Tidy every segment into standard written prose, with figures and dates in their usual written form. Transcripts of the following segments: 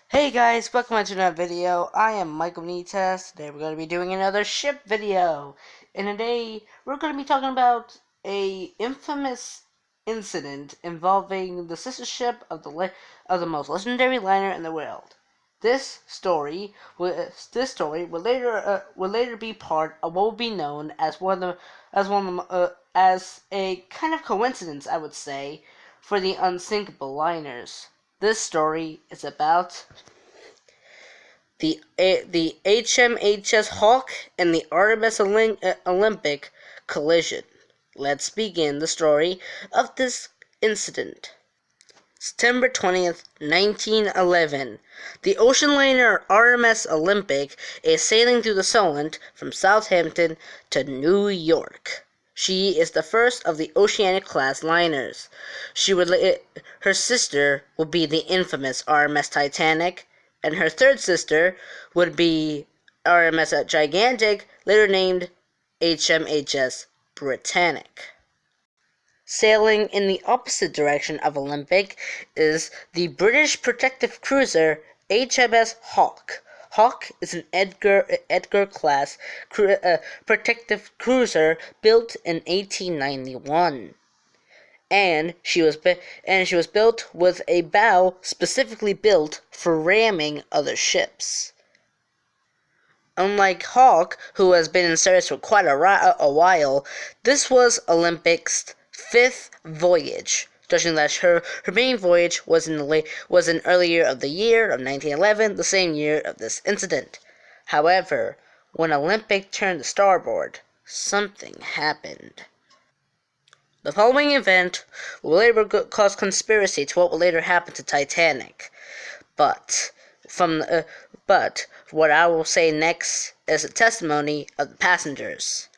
Hey guys, welcome to another video. I am Michael Benitez. Today we're going to be doing another ship video. And today we're going to be talking about a infamous incident involving the sister ship of the most legendary liner in the world. This story will later be part of what will be known as as a kind of coincidence, I would say, for the unsinkable liners. This story is about the HMS Hawke and the RMS Olympic collision. Let's begin the story of this incident. September 20th, 1911. The ocean liner RMS Olympic is sailing through the Solent from Southampton to New York. She is the first of the Oceanic-class liners. Her sister would be the infamous RMS Titanic, and her third sister would be RMS Gigantic, later named HMS Britannic. Sailing in the opposite direction of Olympic is the British protective cruiser HMS Hawke. Hawke is an Edgar-class protective cruiser built in 1891, and she was built with a bow specifically built for ramming other ships. Unlike Hawke, who has been in service for quite a while, this was Olympic's fifth voyage, judging that her main voyage was in early year of the year of 1911, the same year of this incident. However, when Olympic turned to starboard, something happened. The following event will later cause conspiracy to what will later happen to Titanic, but what I will say next is a testimony of the passengers.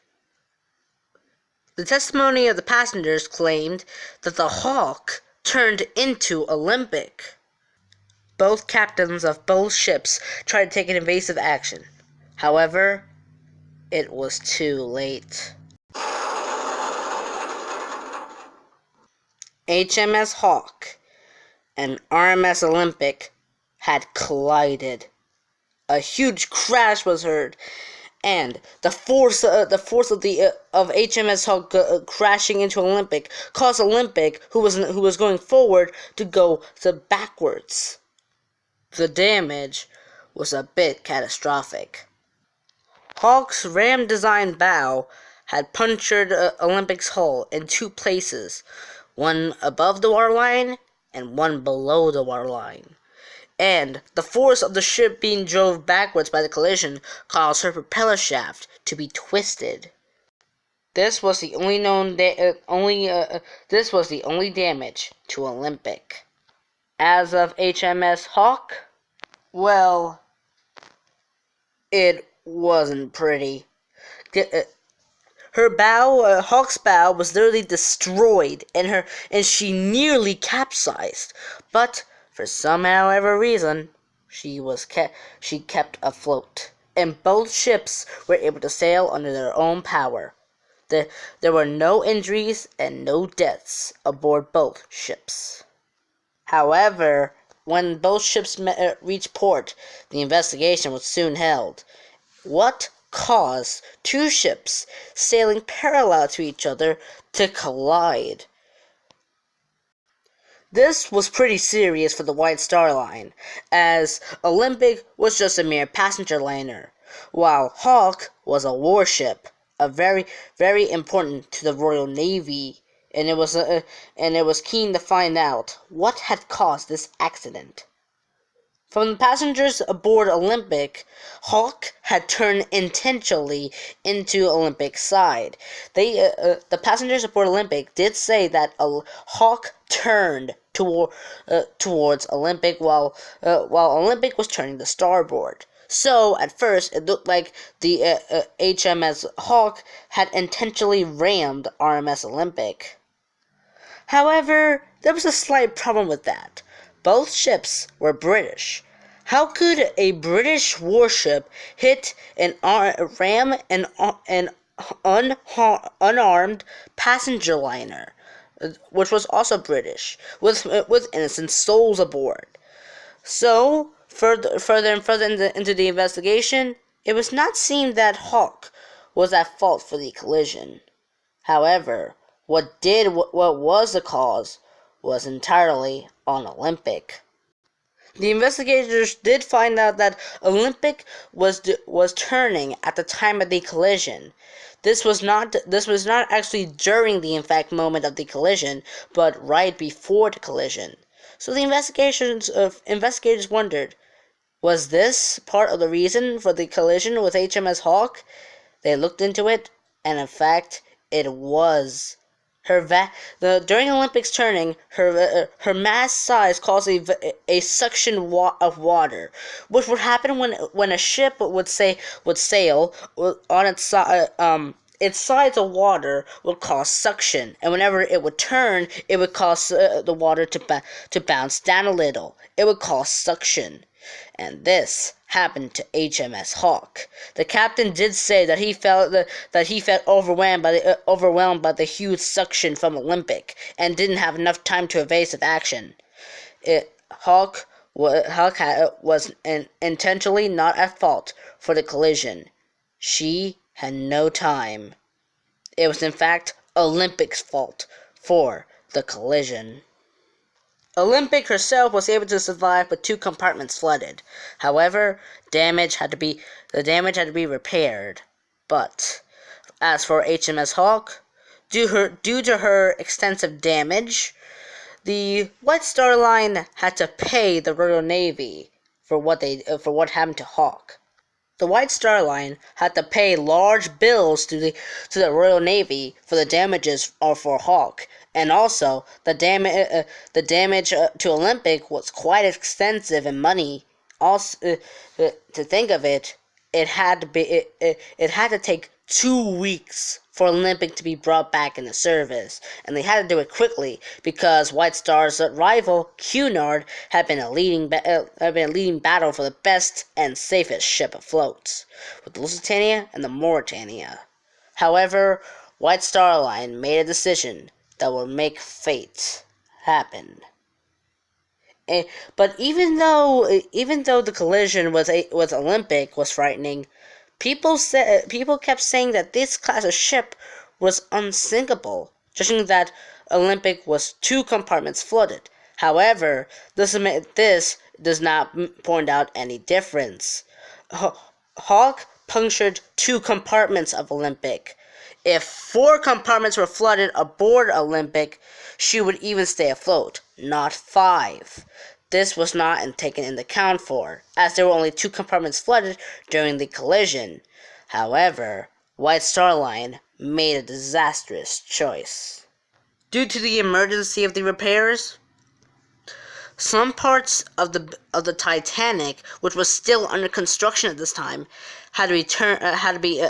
The testimony of the passengers claimed that the Hawke turned into Olympic. Both captains of both ships tried to take an evasive action. However, it was too late. HMS Hawke and RMS Olympic had collided. A huge crash was heard, and the force of HMS Hawke crashing into Olympic caused Olympic, who was going forward, to go backwards. The damage was a bit catastrophic. Hawke's ram-designed bow had punctured Olympic's hull in two places, one above the waterline and one below the waterline, and the force of the ship being drove backwards by the collision caused her propeller shaft to be twisted. This was the only damage to Olympic. As of HMS Hawke, well, it wasn't pretty. Her bow, Hawke's bow, was literally destroyed, and she nearly capsized. But for somehow reason, she kept afloat, and both ships were able to sail under their own power. There were no injuries and no deaths aboard both ships. However, when both ships reached port, the investigation was soon held. What caused two ships sailing parallel to each other to collide? This was pretty serious for the White Star Line, as Olympic was just a mere passenger liner, while Hawke was a warship, a very important to the Royal Navy, and it was keen to find out what had caused this accident. From the passengers aboard Olympic, Hawke had turned intentionally into Olympic's side. The passengers aboard Olympic did say that Hawke turned towards Olympic while Olympic was turning to starboard. So at first, it looked like the HMS Hawke had intentionally rammed RMS Olympic. However, there was a slight problem with that. Both ships were British. How could a British warship hit ram an unarmed passenger liner, which was also British, with innocent souls aboard? So, further and further into the investigation, it was not seen that Hawke was at fault for the collision. However, what was the cause was entirely on Olympic. The investigators did find out that Olympic was turning at the time of the collision. This was not actually during the impact moment of the collision, but right before the collision. So the investigators wondered, was this part of the reason for the collision with HMS Hawke? They looked into it, and in fact, it was. During Olympics turning, her mass size caused a suction of water, which would happen when a ship would sail on its sides of water would cause suction, and whenever it would turn, it would cause the water to bounce down a little. It would cause suction, and this happened to HMS Hawke. The captain did say that he felt overwhelmed by the huge suction from Olympic and didn't have enough time to evasive action. Hawke was intentionally not at fault for the collision. She had no time. It was in fact Olympic's fault for the collision. Olympic herself was able to survive with 2 compartments flooded. However, the damage had to be repaired. But as for HMS Hawke, due to her extensive damage, the White Star Line had to pay the Royal Navy for what happened to Hawke. The White Star Line had to pay large bills to the Royal Navy for the damages for Hawke, and also the damage to Olympic was quite extensive in money. Also, to think of it, it had to take 2 weeks for Olympic to be brought back into service, and they had to do it quickly because White Star's rival Cunard had been a leading battle for the best and safest ship afloat, with the Lusitania and the Mauretania. However, White Star Line made a decision that would make fate happen. But even though the collision with Olympic was frightening, people kept saying that this class of ship was unsinkable, judging that Olympic was 2 compartments flooded. However, this does not point out any difference. Hawke punctured 2 compartments of Olympic. If 4 compartments were flooded aboard Olympic, she would even stay afloat, not 5. This was not taken into account for, as there were only 2 compartments flooded during the collision. However, White Star Line made a disastrous choice. Due to the emergency of the repairs, some parts of the Titanic, which was still under construction at this time, had to be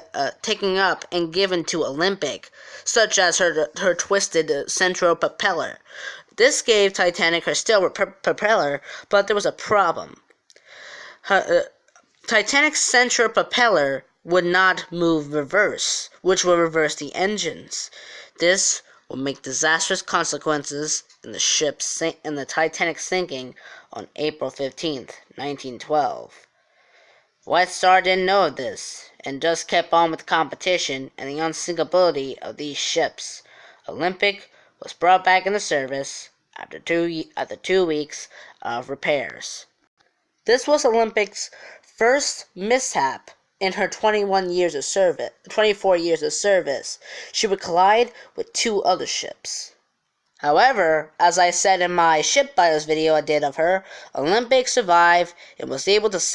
taken up and given to Olympic, such as her twisted central propeller. This gave Titanic her steel propeller, but there was a problem. Titanic's central propeller would not move reverse, which would reverse the engines. This would make disastrous consequences in the Titanic sinking on April 15th, 1912. White Star didn't know of this, and just kept on with the competition and the unsinkability of these ships. Olympic was brought back into service after 2 weeks of repairs. This was Olympic's first mishap in her 24 years of service. She would collide with 2 other ships. However, as I said in my ship bios video I did of her, Olympic survived and was able to be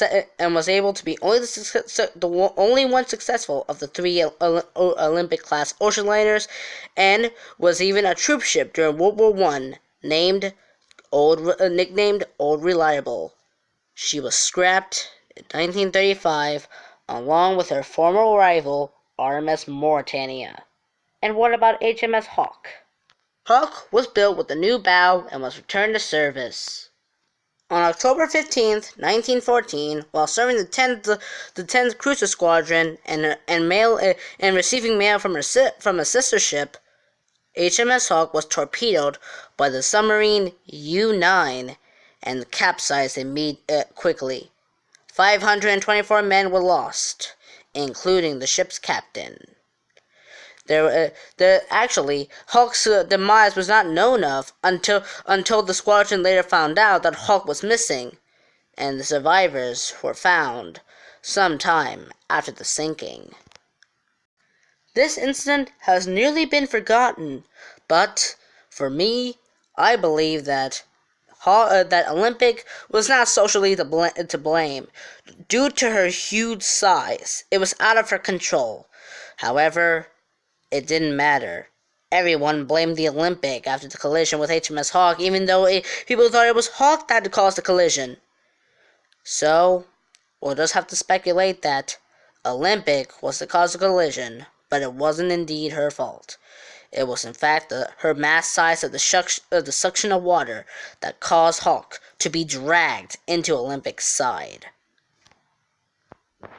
the only one successful of the 3 Olympic class ocean liners, and was even a troop ship during World War I, nicknamed Old Reliable. She was scrapped in 1935 along with her former rival RMS Mauretania. And what about HMS Hawke? Hawke was built with a new bow and was returned to service. On October 15, 1914, while serving the 10th Cruiser Squadron and receiving mail from a sister ship, HMS Hawke was torpedoed by the submarine U-9 and capsized quickly. 524 men were lost, including the ship's captain. Actually, Hawke's demise was not known of until the squadron later found out that Hawke was missing, and the survivors were found sometime after the sinking. This incident has nearly been forgotten, but for me, I believe that Olympic was not socially to blame. Due to her huge size, it was out of her control. However, it didn't matter. Everyone blamed the Olympic after the collision with HMS Hawke, even though people thought it was Hawke that had caused the collision. So, we'll just have to speculate that Olympic was the cause of the collision, but it wasn't indeed her fault. It was in fact her mass size of the suction of water that caused Hawke to be dragged into Olympic's side.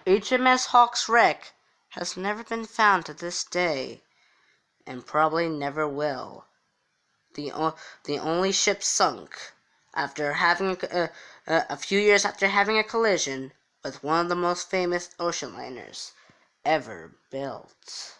HMS Hawke's wreck has never been found to this day, and probably never will. The only ship sunk after having a few years after having a collision with one of the most famous ocean liners ever built.